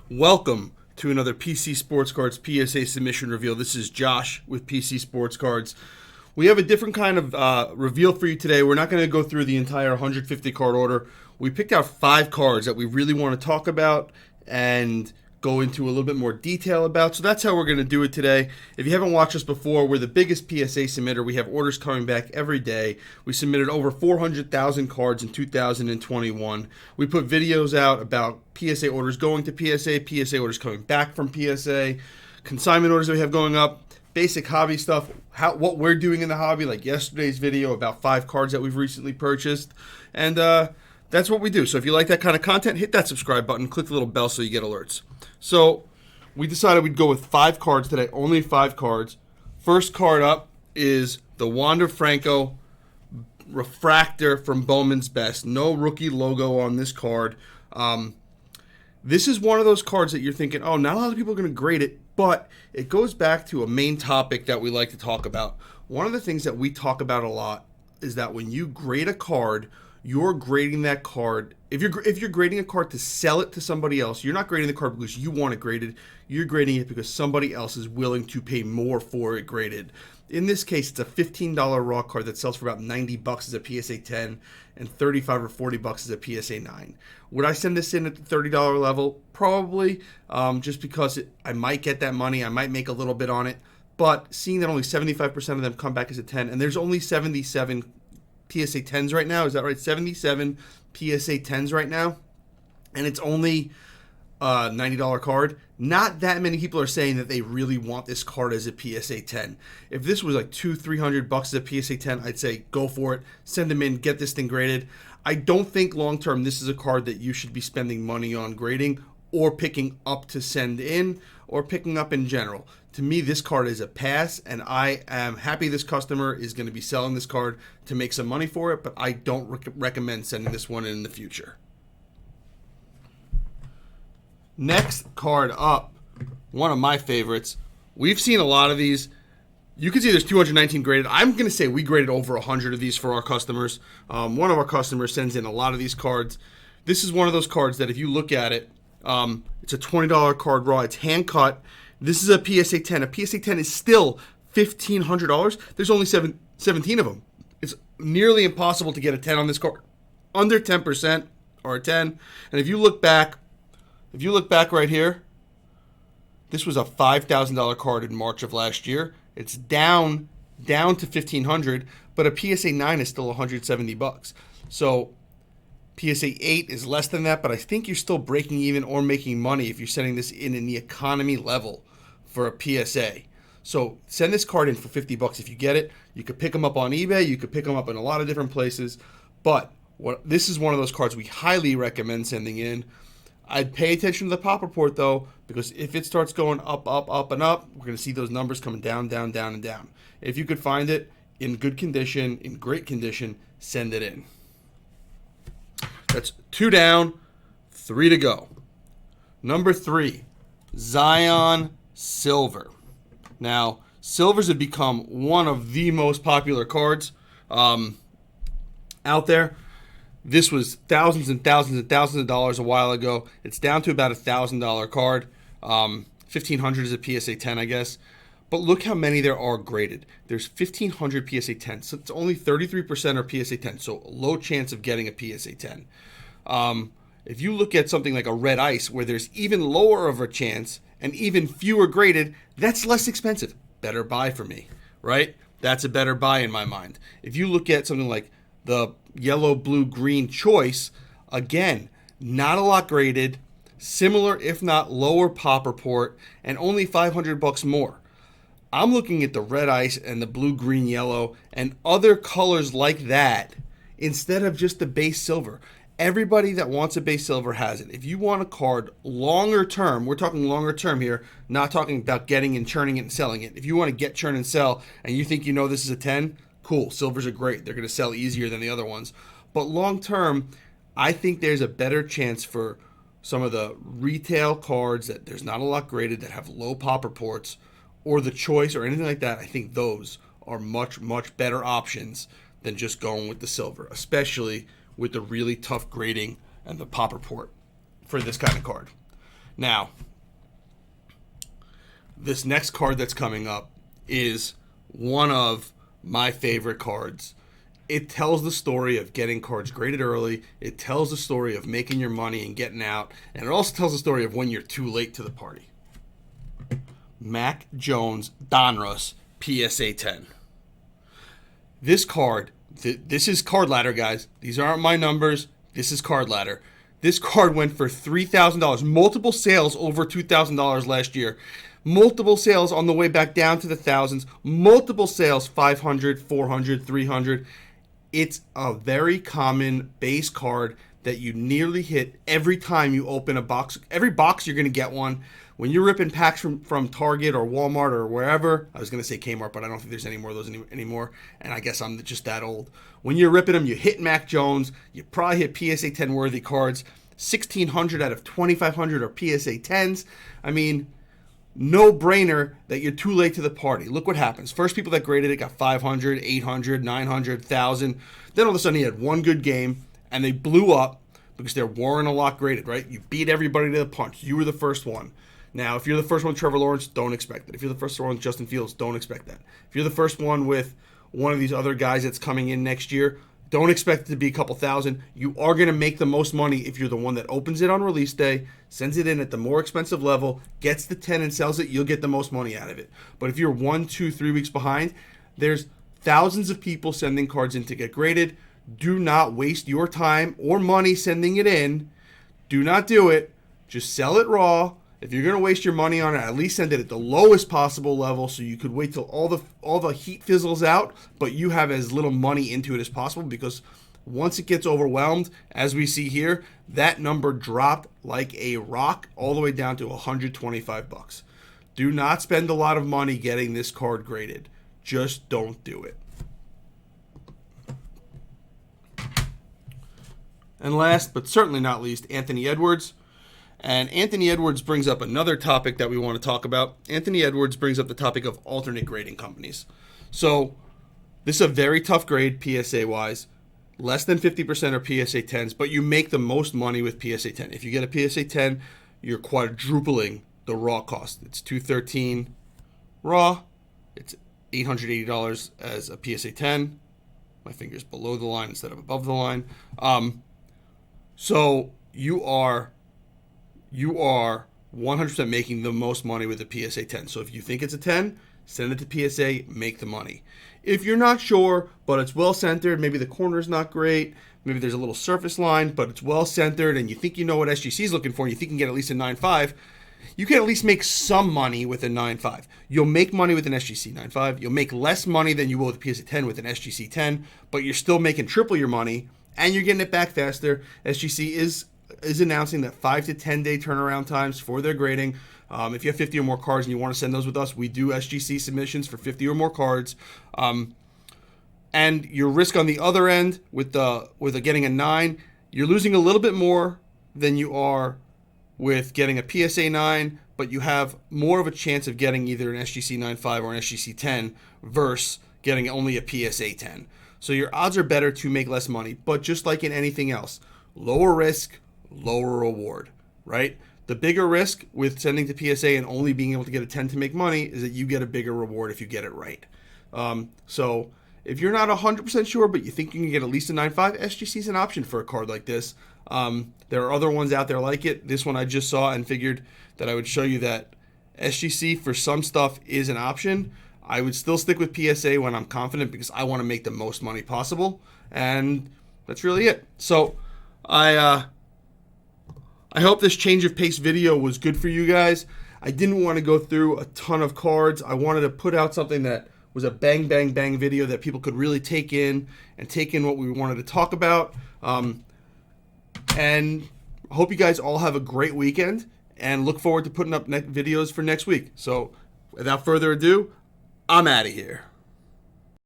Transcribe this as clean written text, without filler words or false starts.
Welcome to another PC Sportscards PSA submission reveal. This is Josh with PC Sportscards. We have a different kind of reveal for you today. We're not going to go through the entire 150 card order. We picked out 5 cards that we really want to talk about and go into a little bit more detail about. So that's how we're going to do it today. If you haven't watched us before, we're the biggest PSA submitter. We have orders coming back every day. We submitted over 400,000 cards in 2021. We put videos out about PSA orders going to PSA orders coming back from PSA, consignment orders that we have going up, basic hobby stuff, what we're doing in the hobby, like yesterday's video about 5 cards that we've recently purchased. And that's what we do. So if you like that kind of content, hit that subscribe button, click the little bell so you get alerts. So we decided we'd go with 5 cards today, only 5 cards. First card up is the Wander Franco Refractor from Bowman's Best. No rookie logo on this card. This is one of those cards that you're thinking, oh, not a lot of people are going to grade it, but it goes back to a main topic that we like to talk about. One of the things that we talk about a lot is that when you grade a card, you're grading that card. If you're grading a card to sell it to somebody else, you're not grading the card because you want it graded. You're grading it because somebody else is willing to pay more for it graded. In this case, it's a $15 raw card that sells for about $90 as a PSA 10 and $35 or $40 as a PSA 9. Would I send this in at the $30 level? Probably, just because I might get that money. I might make a little bit on it. But seeing that only 75% of them come back as a 10, and there's only 77 PSA 10s right now. Is that right? 77 PSA 10s right now. And it's only a $90 card. Not that many people are saying that they really want this card as a PSA 10. If this was like $200-300 as a PSA 10, I'd say go for it. Send them in. Get this thing graded. I don't think long term this is a card that you should be spending money on grading or picking up to send in or picking up in general. To me, this card is a pass, and I am happy this customer is going to be selling this card to make some money for it, but I don't recommend sending this one in the future. Next card up, one of my favorites. We've seen a lot of these. You can see there's 219 graded. I'm going to say we graded over 100 of these for our customers. One of our customers sends in a lot of these cards. This is one of those cards that if you look at it, it's a $20 card raw. It's hand cut. This is a PSA 10. A PSA 10 is still $1,500. There's only 17 of them. It's nearly impossible to get a 10 on this card. Under 10% or a 10. And if you look back right here, this was a $5,000 card in March of last year. It's down to $1,500, but a PSA 9 is still $170. So PSA 8 is less than that, but I think you're still breaking even or making money if you're sending this in the economy level for a PSA. So send this card in for $50 if you get it. You could pick them up on eBay. You could pick them up in a lot of different places. But this is one of those cards we highly recommend sending in. I'd pay attention to the pop report, though, because if it starts going up, up, and up, we're going to see those numbers coming down, down, down, and down. If you could find it in good condition, in great condition, send it in. That's 2 down, 3 to go. Number 3, Zion Silver. Now, silvers have become one of the most popular cards out there. This was thousands and thousands and thousands of dollars a while ago. It's down to about a $1,000 card. 1,500 is a PSA 10, I guess. But look how many there are graded. There's 1,500 PSA 10s. So it's only 33% are PSA 10. So a low chance of getting a PSA 10. If you look at something like a red ice where there's even lower of a chance and even fewer graded, that's less expensive. Better buy for me, right? That's a better buy in my mind. If you look at something like the yellow, blue, green choice, again, not a lot graded, similar if not lower pop report, and only $500 more. I'm looking at the red ice and the blue, green, yellow, and other colors like that instead of just the base silver. Everybody that wants a base silver has it. If you want a card longer term, we're talking longer term here, not talking about getting and churning it and selling it. If you want to get, churn, and sell, and you think you know this is a 10, cool. Silvers are great. They're going to sell easier than the other ones. But long term, I think there's a better chance for some of the retail cards that there's not a lot graded that have low pop reports or the choice or anything like that. I think those are much, much better options than just going with the silver, especially with the really tough grading and the pop report for this kind of card. Now, this next card that's coming up is one of my favorite cards. It tells the story of getting cards graded early. It tells the story of making your money and getting out. And it also tells the story of when you're too late to the party. Mac Jones Donruss PSA 10. This card, this is Card Ladder, guys. These aren't my numbers. This is Card Ladder. This card went for $3,000. Multiple sales over $2,000 last year. Multiple sales on the way back down to the thousands. Multiple sales, 500, 400, 300. It's a very common base card that you nearly hit every time you open a box. Every box you're going to get one. When you're ripping packs from Target or Walmart or wherever, I was going to say Kmart, but I don't think there's any more of those anymore, and I guess I'm just that old. When you're ripping them, you hit Mac Jones. You probably hit PSA 10 worthy cards. 1,600 out of 2,500 are PSA 10s. I mean, no brainer that you're too late to the party. Look what happens. First people that graded it got 500, 800, 900, 1,000. Then all of a sudden he had one good game, and they blew up because there weren't a lot graded, right? You beat everybody to the punch. You were the first one. Now, if you're the first one with Trevor Lawrence, don't expect it. If you're the first one with Justin Fields, don't expect that. If you're the first one with one of these other guys that's coming in next year, don't expect it to be a couple thousand. You are going to make the most money if you're the one that opens it on release day, sends it in at the more expensive level, gets the 10 and sells it, you'll get the most money out of it. But if you're 1, 2, 3 weeks behind, there's thousands of people sending cards in to get graded. Do not waste your time or money sending it in. Do not do it. Just sell it raw. If you're going to waste your money on it, at least send it at the lowest possible level so you could wait till all the heat fizzles out, but you have as little money into it as possible, because once it gets overwhelmed, as we see here, that number dropped like a rock all the way down to $125. Do not spend a lot of money getting this card graded. Just don't do it. And last, but certainly not least, Anthony Edwards. And Anthony Edwards brings up another topic that we want to talk about. Anthony Edwards brings up the topic of alternate grading companies. So this is a very tough grade PSA-wise. Less than 50% are PSA 10s, but you make the most money with PSA 10. If you get a PSA 10, you're quadrupling the raw cost. It's $213 raw. It's $880 as a PSA 10. My finger's below the line instead of above the line. So you are 100% making the most money with a PSA 10. So if you think it's a 10, send it to PSA, make the money. If you're not sure, but it's well centered, maybe the corner's not great, maybe there's a little surface line, but it's well centered, and you think you know what SGC is looking for, and you think you can get at least a 9.5, you can at least make some money with a 9.5. You'll make money with an SGC 9.5. You'll make less money than you will with a PSA 10 with an SGC 10, but you're still making triple your money, and you're getting it back faster. SGC is announcing that 5 to 10 day turnaround times for their grading. If you have 50 or more cards and you want to send those with us, we do SGC submissions for 50 or more cards. And your risk on the other end with getting a 9, you're losing a little bit more than you are with getting a PSA 9, but you have more of a chance of getting either an SGC 9.5 or an SGC 10 versus getting only a PSA 10. So your odds are better to make less money, but just like in anything else, lower risk, lower reward, right? The bigger risk with sending to PSA and only being able to get a 10 to make money is that you get a bigger reward if you get it right. So if you're not 100% sure, but you think you can get at least a 9.5, SGC is an option for a card like this. There are other ones out there like it. This one I just saw and figured that I would show you that SGC for some stuff is an option. I would still stick with PSA when I'm confident because I want to make the most money possible. And that's really it. So I hope this change of pace video was good for you guys. I didn't want to go through a ton of cards. I wanted to put out something that was a bang, bang, bang video that people could really take in what we wanted to talk about. And I hope you guys all have a great weekend and look forward to putting up videos for next week. So without further ado, I'm out of here.